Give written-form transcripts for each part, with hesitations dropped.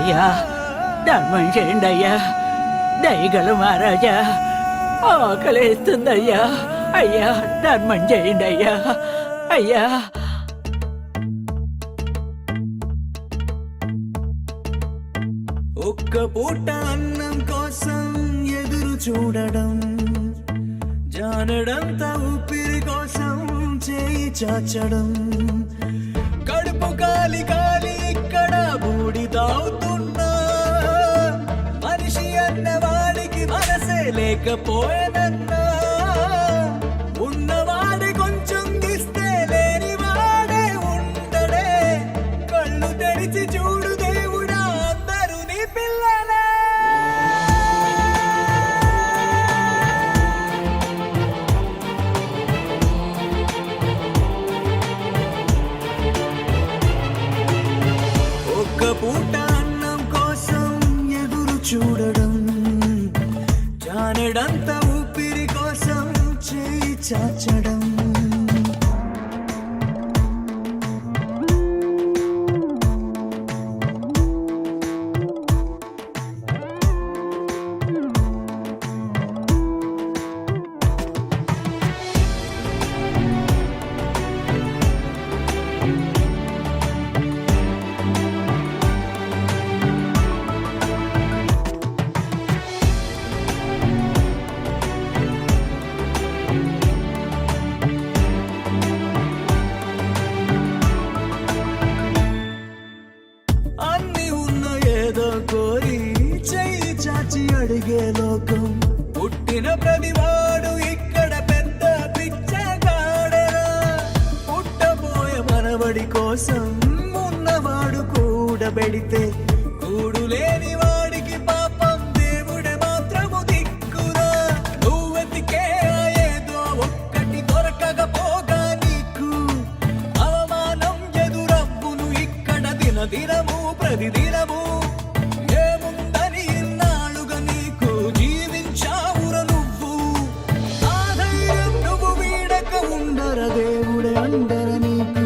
అయ్యా ధర్మం చేయండి అయ్యా, దయగల మహారాజా, ఆకలేస్తుందయ్యా. అయ్యా ధర్మం చేయండి అయ్యా. అయ్యా ఒక్క పూట అన్నం కోసం ఎదురు చూడడం, జానడంత ఊపిరి కోసం చేయి చాచడం, కడుపు కాలి కాలి ఇక్కడ బూడిదవుతున్నా, మనిషి అన్నవాడికి మనసే లేకపోయేదన్నా, ఉన్నవాడి కొంచెం ఇస్తే లేని వాడే ఉండడే, కళ్ళు తెరిచి చూడు దేవుడా అందరూ నీ పిల్లలే. ఒక్క పూట అన్నం కోసం ఎదురు చూడడం, జానడంత ఊపిరి కోసం చేయి చాచడం. అన్ని ఉన్న ఏదో కోరి చెయ్యి చాచి అడిగే లోకం, పుట్టిన ప్రతివాడు ఇక్కడ పెద్ద పిచ్చగాడరా, పుట్టబోయే మనవడి కోసం ఉన్నవాడు కూడబెడితే, కూడు లేని వాడికి పాపం దేవుడే మాత్రము దిక్కురా, నువ్వెతికే ఏదో ఒక్కటి దొరకకపోగా నీకు అవమానం ఎదురవ్వును ఇక్కడ దినదినము ప్రతిదినము. ఏముందని ఇన్నాళ్ళుగా నీకు జీవించావుర నువ్వు, ఆ ధైర్యం నువ్వు వీడక ఉండర దేవుడే అండర నీకు.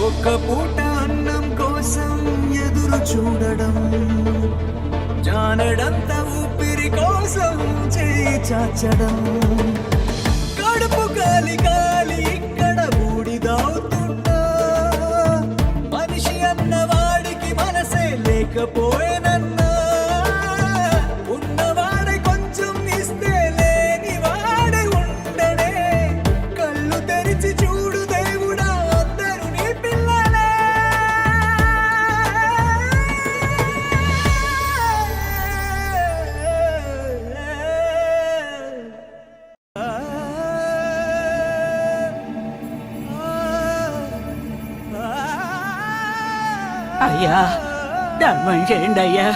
ఒక్క పూట అన్నం కోసం ఎదురు చూడడం, జానడంత ఊపిరి కోసం చేయి చాచడం, కడుపు కాలి కాలి ఇక్కడ బూడిదవుతున్నా, మనిషి అన్నవాడికి మనసే లేకపోయేనన్నా, ఉన్నవాడే కొంచెం ఇస్తే లేని వాడే ఉండడే, కళ్ళు తెరిచి చూడు దేవుడా అందరూ నీ పిల్లలే. అయ్యా ధర్మం చేయండి అయ్యా.